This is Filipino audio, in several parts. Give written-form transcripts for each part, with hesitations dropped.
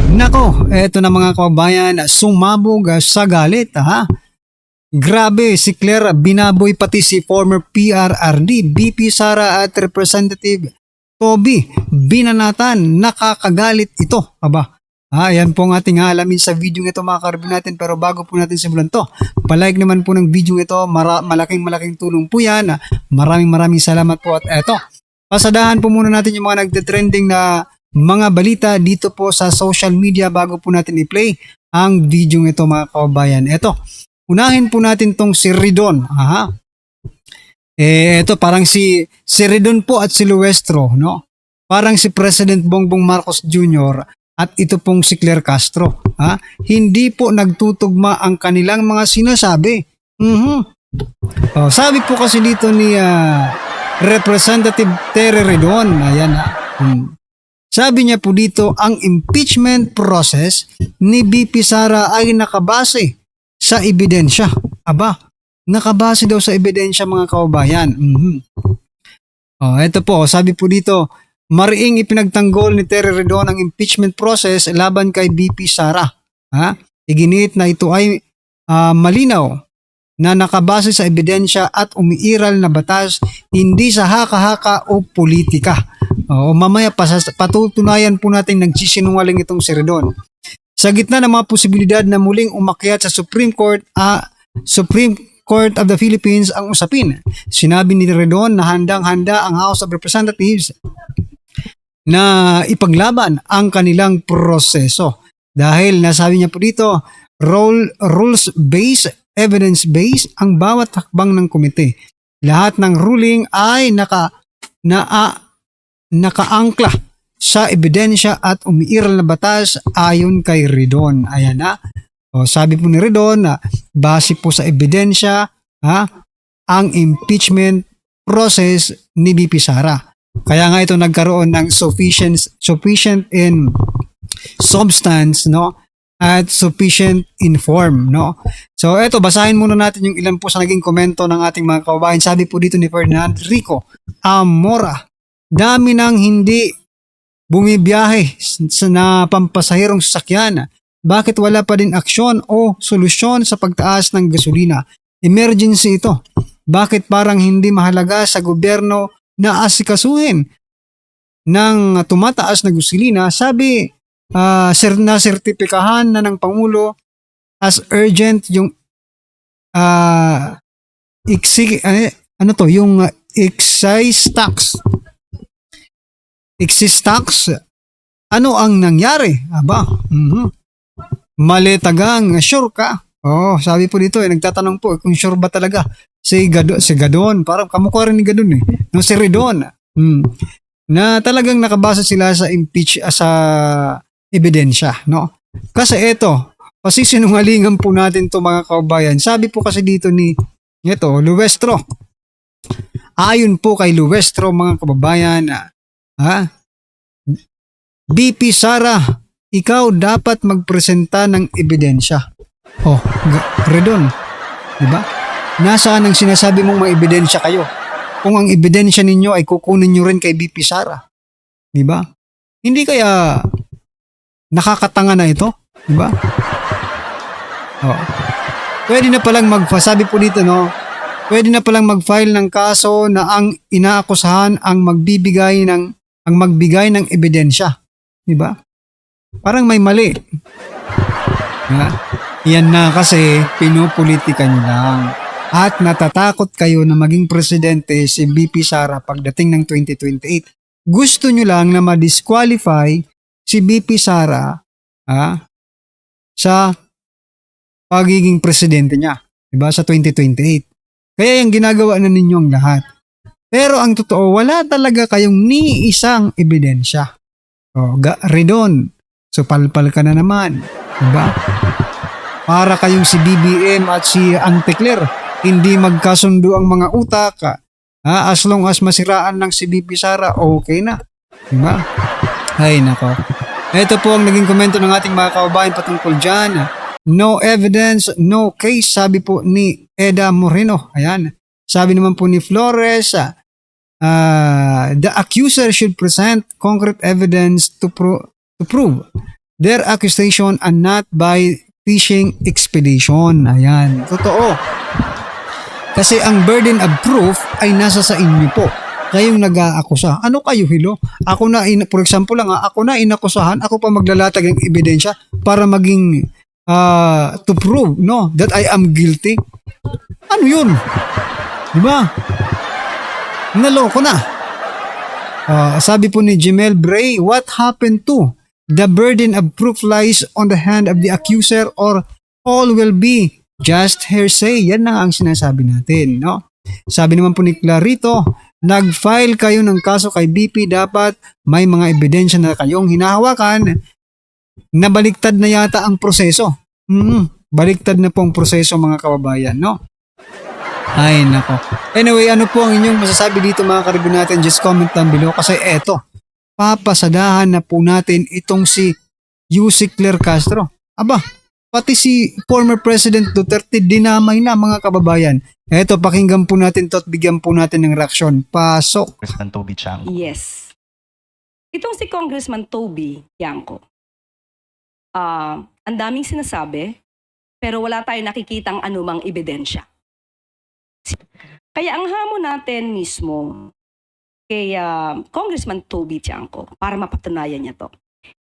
Nako, eto na mga kababayan, sumabog sa galit ha. Grabe, si Claire binaboy pati si former PRRD, BP Sara at Representative Toby Binanatan. Nakakagalit ito. Aba, yan po ang ating alamin sa video ito mga karabin natin. Pero bago po natin simulan to, palike naman po ng video ito. Malaking tulong po yan. Maraming salamat po. At eto, pasadahan po muna natin yung mga nagte-trending na mga balita dito po sa social media bago po natin i-play ang video ito mga kababayan. Eto, unahin po natin tong si Ridon. Ito parang si Ridon po at si Luestro, no? Parang si President Bongbong Marcos Jr. at ito pong si Claire Castro. Hindi po nagtutugma ang kanilang mga sinasabi. Sabi po kasi dito ni Representative Terry Ridon, ayan Sabi niya po dito, ang impeachment process ni BP Sara ay nakabase sa ebidensya. Aba, nakabase daw sa ebidensya mga kababayan. Ito po, sabi po dito, mariing ipinagtanggol ni Terry Ridon ang impeachment process laban kay BP Sara. Iginit na ito ay malinaw na nakabase sa ebidensya at umiiral na batas, hindi sa haka-haka o politika. Mamaya patutunayan po natin nagsisinungaling itong si Ridon. Sa gitna ng mga posibilidad na muling umakyat sa Supreme Court of the Philippines ang usapin, sinabi ni Ridon na handang-handa ang House of Representatives na ipaglaban ang kanilang proseso. Dahil nasabi niya po dito, rules-based, evidence-based ang bawat hakbang ng komite. Lahat ng ruling ay nakaangkla sa ebidensya at umiiral na batas ayon kay Ridon. Ayan sabi po ni Ridon na base po sa ebidensya ang impeachment process ni BP Sara. Kaya nga ito nagkaroon ng sufficient in substance, no? At sufficient in form, no? So eto, basahin muna natin yung ilan po sa naging komento ng ating mga kababayan. Sabi po dito ni Ferdinand Rico Amora, dami nang hindi bumibiyahe na pampasahirong sasakyan. Bakit wala pa din aksyon o solusyon sa pagtaas ng gasolina? Emergency ito. Bakit parang hindi mahalaga sa gobyerno na asikasuhin ng tumataas na gasolina? Sabi, na sertipikahan na ng Pangulo as urgent yung excise tax. Excise tax, ano ang nangyari? Aba, maletagang, sure ka? Sabi po dito, nagtatanong po kung sure ba talaga si Gadon, parang kamukha rin ni Gadon no, si Ridon, na talagang nakabasa sila sa sa ebidensya, no? Kasi ito, pasisinungalingan po natin to mga kababayan. Sabi po kasi dito ni Luestro. Ayon po kay Luestro mga kababayan, BP Sara, ikaw dapat magpresenta ng ebidensya. Ridon, diba? Nasaan ang sinasabi mong may ebidensya kayo? Kung ang ebidensya ninyo ay kukunin nyo rin kay BP Sara. Diba? Hindi kaya nakakatanga na ito? Diba? Pwede na palang sabi po dito, no? Pwede na palang mag-file ng kaso na ang inaakusahan ang magbigay ng ebidensya. Diba? Parang may mali. Yan na kasi pinupolitika nyo lang. At natatakot kayo na maging presidente si BP Sara pagdating ng 2028. Gusto nyo lang na ma-disqualify si BP Sara sa pagiging presidente niya. Diba? Sa 2028. Kaya yung ginagawa na ninyo ang lahat. Pero ang totoo, wala talaga kayong ni isang ebidensya. Ridon, so palpal ka na naman. Diba? Para kayong si BBM at si Auntie Claire, hindi magkasundo ang mga utak. As long as masiraan ng si BP Sara, okay na. Diba? Ay, nako. Ito po ang naging komento ng ating mga kababayan patungkol dyan. No evidence, no case, sabi po ni Eda Moreno. Ayan. Sabi naman po ni Flores, the accuser should present concrete evidence to prove their accusation and not by fishing expedition. Ayan, totoo. Kasi ang burden of proof ay nasa sa inyo po. Kayong nag-aakusa. Ano kayo, hilo? Ako na, for example lang, ako na inakusahan, ako pa maglalatag ng ebidensya para maging to prove, no, that I am guilty. Ano yun? Diba? Naloko na. Sabi po ni Jemel Bray, what happened to the burden of proof lies on the hand of the accuser or all will be just hearsay? Yan na ang sinasabi natin, no? Sabi naman po ni Clarito, nag-file kayo ng kaso kay BP, dapat may mga ebidensya na kayong hinahawakan. Nabaliktad na yata ang proseso. Baliktad na po ang proseso, mga kababayan, no? Ay, nako. Anyway, ano po ang inyong masasabi dito, mga karibu natin? Just comment down below kasi eto, papasadahan na po natin itong si Yusek Claire Castro. Aba, pati si former President Duterte dinamay na, mga kababayan. Eto, pakinggan po natin to at bigyan po natin ng reaksyon. Pasok. Congressman Toby Chanco. Yes. Itong si Congressman Toby Chanco, ang daming sinasabi, pero wala tayong nakikitang anumang ebidensya. Kaya ang hamon natin mismo kay Congressman Toby Chanco para mapatunayan niya to.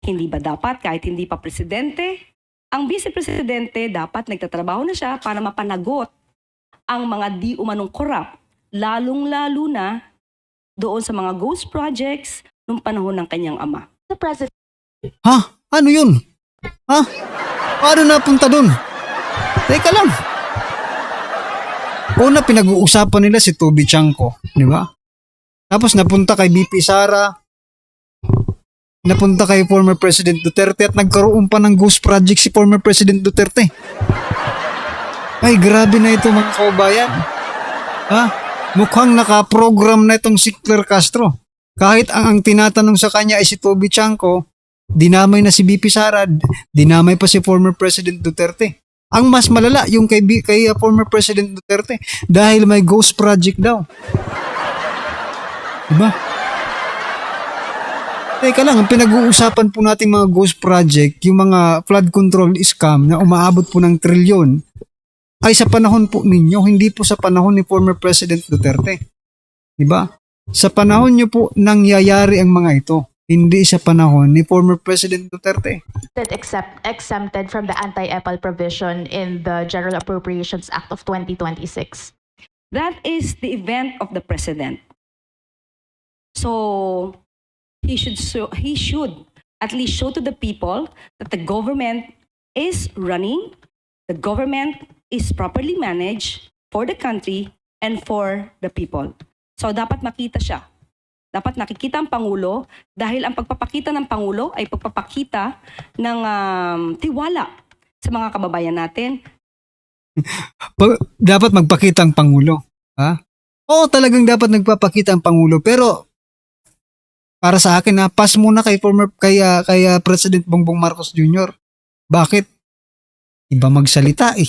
Hindi ba dapat kahit hindi pa presidente, ang vice-presidente dapat nagtatrabaho na siya para mapanagot ang mga di umanong korap, lalong-lalo na doon sa mga ghost projects nung panahon ng kanyang ama. The President. Ha? Ano yun? Ha? Paano napunta dun? Teka lang. Una, pinag-uusapan nila si Toby Chanco, di ba? Tapos napunta kay BP Sara, napunta kay former President Duterte at nagkaroon pa ng ghost project si former President Duterte. Ay, grabe na ito, mga kababayan. Ha? Mukhang nakaprogram na itong si Claire Castro. Kahit ang tinatanong sa kanya ay si Toby Chanco, dinamay na si BP Sara, dinamay pa si former President Duterte. Ang mas malala, yung kay former President Duterte, dahil may ghost project daw. Diba? Teka lang, ang pinag-uusapan po nating mga ghost project, yung mga flood control scam na umaabot po ng trilyon, ay sa panahon po ninyo, hindi po sa panahon ni former President Duterte. Diba? Sa panahon nyo po nangyayari ang mga ito, hindi sa panahon ni former President Duterte. Exempted from the anti-EPAL provision in the General Appropriations Act of 2026. That is the event of the president. So he should at least show to the people that the government is running, the government is properly managed for the country and for the people. So dapat makita siya. Dapat nakikita ang Pangulo dahil ang pagpapakita ng Pangulo ay pagpapakita ng tiwala sa mga kababayan natin. Dapat magpakita ang Pangulo. Ha? Oo, talagang dapat nagpapakita ang Pangulo. Pero para sa akin, pass muna kay President Bongbong Marcos Jr. Bakit? Iba magsalita eh.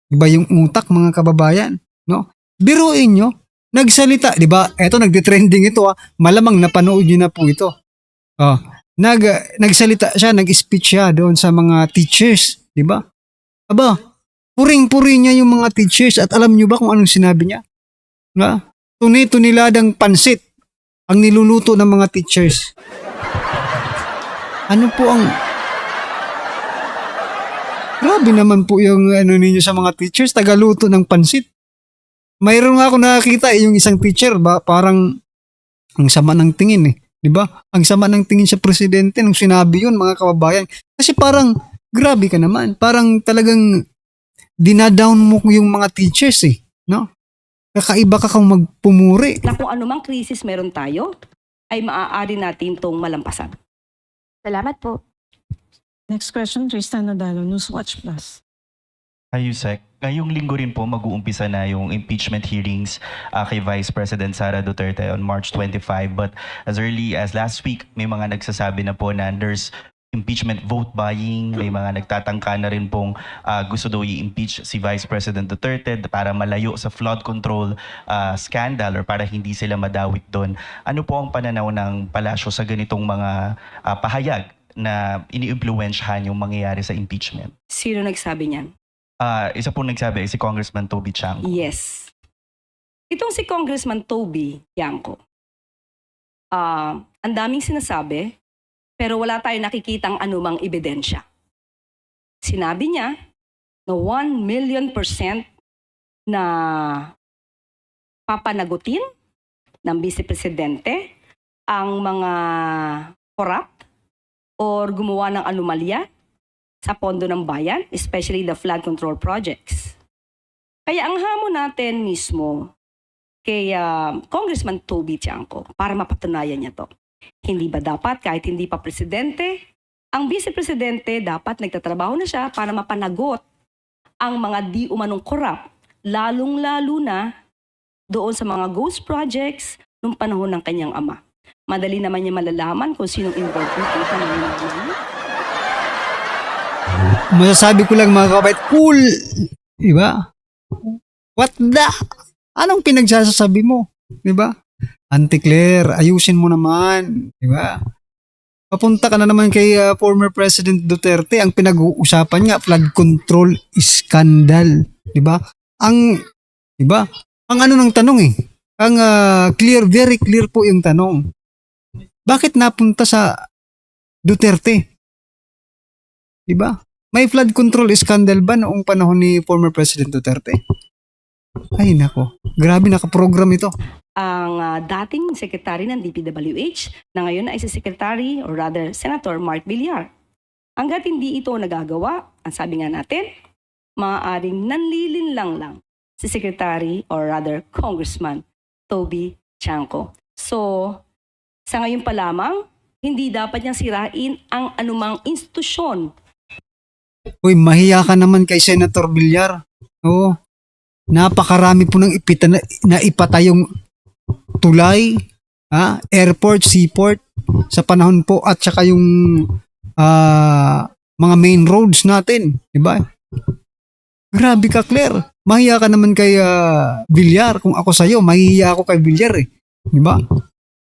Iba yung utak, mga kababayan, no? Biruin nyo, nagsalita, di ba? Eto, nagde-trending ito, malamang napanood nyo na po ito. Nagsalita siya, nag-speech siya doon sa mga teachers, di ba? Aba, puring-puri niya yung mga teachers at alam nyo ba kung anong sinabi niya? Tuni-tuniladang pansit ang niluluto ng mga teachers. Ano po ang... Grabe naman po yung ninyo sa mga teachers, tagaluto ng pansit. Mayroon nga ako nakakita yung isang teacher, parang ang sama ng tingin eh. Di ba? Ang sama ng tingin sa presidente nung sinabi yun, mga kababayan. Kasi parang, grabe ka naman. Parang talagang dinadown mo yung mga teachers eh. No? Kakaiba ka kung magpumuri. Na kung anumang krisis meron tayo, ay maaari natin itong malampasan. Salamat po. Next question, Tristan Nadalo, Newswatch Plus. Hi, Yusek. Ngayong linggo rin po mag-uumpisa na yung impeachment hearings kay Vice President Sara Duterte on March 25. But as early as last week, may mga nagsasabi na po na there's impeachment vote buying. May mga nagtatangka na rin pong gusto daw i-impeach si Vice President Duterte para malayo sa flood control scandal or para hindi sila madawit doon. Ano po ang pananaw ng palasyo sa ganitong mga pahayag na iniimpluwensyahan yung mangyayari sa impeachment? Sino nagsabi niyan? Isa po nagsabi, si Congressman Toby Chanco. Yes. Itong si Congressman Toby Yanco, ang daming sinasabi, pero wala tayong nakikitang anumang ebidensya. Sinabi niya na 1,000,000% na papanagutin ng Vice Presidente ang mga corrupt or gumawa ng anomalya sa pondo ng bayan, especially the flood control projects. Kaya ang hamon natin mismo kay Congressman Toby Chanco para mapatunayan niya to. Hindi ba dapat kahit hindi pa presidente, ang Vice Presidente dapat nagtatrabaho na siya para mapanagot ang mga di umanong corrupt, lalong-lalo na doon sa mga ghost projects nung panahon ng kanyang ama. Madali naman niya malalaman kung sinong involved dito. Masasabi ko lang mga kabait, cool. Diba? What the? Anong pinagsasabi mo? Diba? Auntie Claire, ayusin mo naman. Diba? Papunta ka na naman kay former President Duterte. Ang pinag-uusapan nga, flood control scandal. Diba? Diba? Ang ano ng tanong eh. Ang clear, very clear po yung tanong. Bakit napunta sa Duterte? Diba? May flood control scandal ba noong panahon ni former President Duterte? Ay nako, grabe nakaprogram ito. Ang dating secretary ng DPWH na ngayon ay si Secretary or rather Senator Mark Villar. Hanggat hindi ito nagagawa, ang sabi nga natin, maaaring nanlilinlang lang si Secretary or rather Congressman Toby Chanco. So, sa ngayon pa lamang, hindi dapat niyang sirain ang anumang institusyon. Uy, mahiya ka naman kay Senator Villar. Oo. Napakarami po ng na ipatayong tulay, airport, seaport sa panahon po at saka yung mga main roads natin, di ba? Grabe ka, Claire. Mahiya ka naman kay Villar. Kung ako sa'yo, mahiya ako kay Villar eh. Di ba?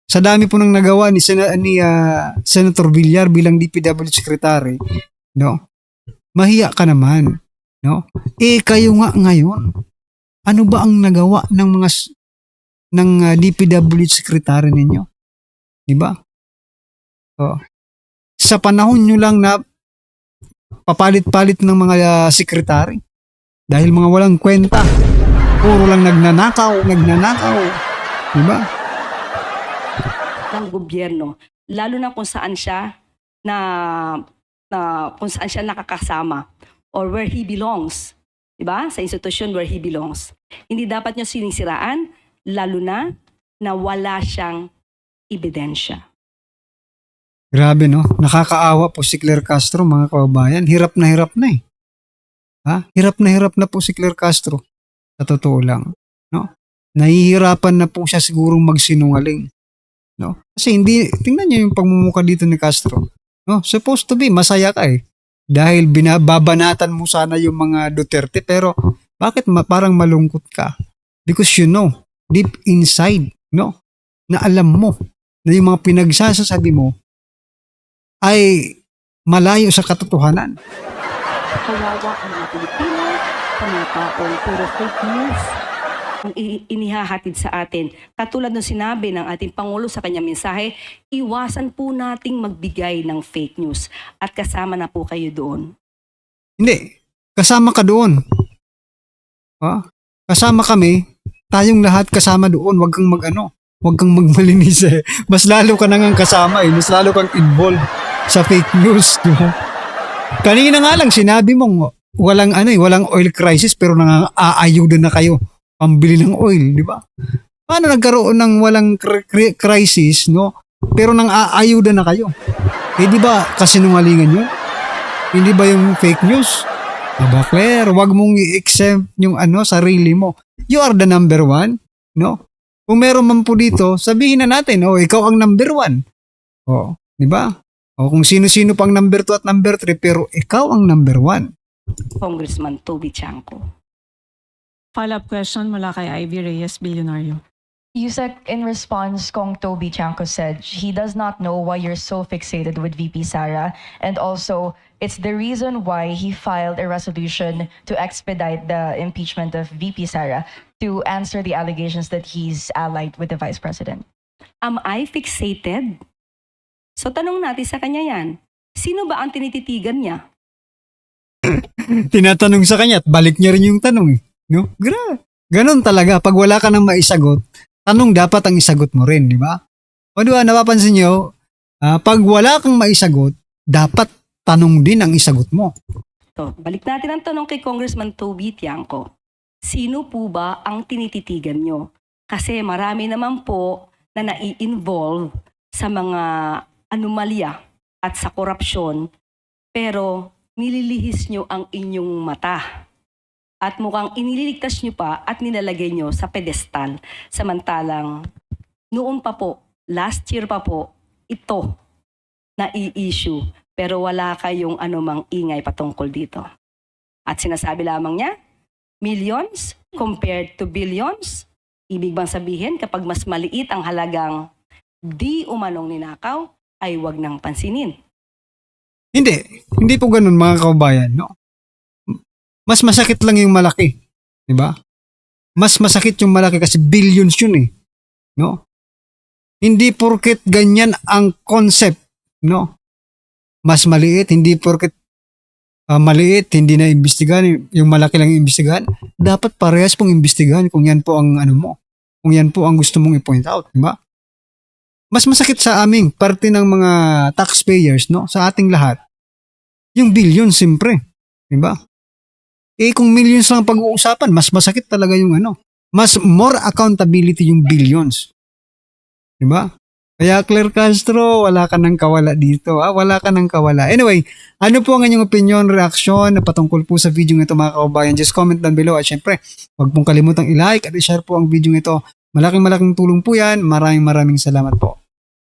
Sa dami po nang nagawa ni Senator Villar bilang DPW Secretary, no? Mahiya ka naman, no? Eh kayo nga ngayon, ano ba ang nagawa ng mga DPW Secretary ninyo? Di ba? So, sa panahon nyo lang na papalit-palit ng mga sekretary dahil mga walang kwenta, puro lang nagnanakaw. Di ba? Ng gobyerno, lalo na kung saan siya kung saan siya nakakasama or where he belongs, 'di ba? Sa institution where he belongs. Hindi dapat niya sinisiraan, lalo na wala siyang ebidensya. Grabe no, nakakaawa po si Claire Castro mga kababayan. Hirap na eh. Hirap na po si Claire Castro. Sa totoo lang, no? Nahihirapan na po siya sigurong magsinungaling. No? Kasi tingnan niyo yung pagmumukha dito ni Castro. No? Supposed to be, masaya ka eh. Dahil babanatan mo sana yung mga Duterte, pero bakit parang malungkot ka? Because you know, deep inside, no? Na alam mo, na yung mga pinagsasasabi mo ay malayo sa katotohanan. Kawawa ang mga Pilipino, sa mga taong puro fake news ang inihahatid sa atin. Katulad ng sinabi ng ating Pangulo sa kanyang mensahe, iwasan po nating magbigay ng fake news at kasama na po kayo doon. Hindi, kasama ka doon. Kasama kami, tayong lahat kasama doon, wag kang magmalinis eh. Mas lalo ka nang kasama eh, mas lalo kang involved sa fake news. Diba? Kanina nga lang sinabi mong walang oil crisis pero nang-aayuda na kayo pambili ng oil, di ba? Paano nagkaroon ng walang crisis, no? Pero nang-aayuda na kayo. Eh di ba kasinungalingan yun? Hindi ba yung fake news? Aba Claire, wag mong i-exempt yung sarili mo. You are the number one, no? Kung meron man po dito, sabihin na natin, ikaw ang number one. Di ba? Kung sino-sino pang number 2 at number 3, pero ikaw ang number 1. Congressman Toby Chanco. Follow-up question mula kay Ivy Reyes, Bilyonaryo. Yusek, in response, Kong Toby Chanko said he does not know why you're so fixated with VP Sara, and also it's the reason why he filed a resolution to expedite the impeachment of VP Sara to answer the allegations that he's allied with the Vice President. Am I fixated? So tanong natin sa kanya yan. Sino ba ang tinititigan niya? Tinatanong sa kanya at balik niya rin yung tanong. No? Ganon talaga. Pag wala ka nang maisagot, tanong dapat ang isagot mo rin, di ba? O di ba, napapansin nyo, pag wala kang maisagot, dapat tanong din ang isagot mo. So, balik natin ang tanong kay Congressman Toby Tiangco. Sino po ba ang tinititigan nyo? Kasi marami naman po na nai-involve sa mga anomalya at sa korupsyon, pero nililihis nyo ang inyong mata. At mukhang iniligtas nyo pa at nilalagay nyo sa pedestal. Samantalang noon pa po, last year pa po, ito na i-issue. Pero wala kayong anumang ingay patungkol dito. At sinasabi lamang niya, millions compared to billions. Ibig bang sabihin kapag mas maliit ang halagang di umanong ninakaw, ay wag nang pansinin. Hindi po ganun mga kababayan, no? Mas masakit lang yung malaki, di ba? Mas masakit yung malaki kasi billions yun eh, no? Hindi porket ganyan ang concept, no? Mas maliit, hindi porket maliit, hindi na imbestigahan, yung malaki lang imbestigahan. Dapat parehas pong imbestigahan kung yan po ang ano mo, kung yan po ang gusto mong i-point out, di ba? Mas masakit sa aming parte ng mga taxpayers, no? Sa ating lahat. Yung billions, siyempre, di ba? Eh kung millions lang pag-uusapan, mas masakit talaga yung ano. Mas more accountability yung billions. Diba? Kaya Claire Castro, wala ka nang kawala dito. Wala ka nang kawala. Anyway, ano po ang inyong opinion, reaksyon na patungkol po sa video nito mga kababayan? Just comment down below. At syempre, huwag pong kalimutang i-like at i-share po ang video nito. Malaking tulong po yan. Maraming salamat po.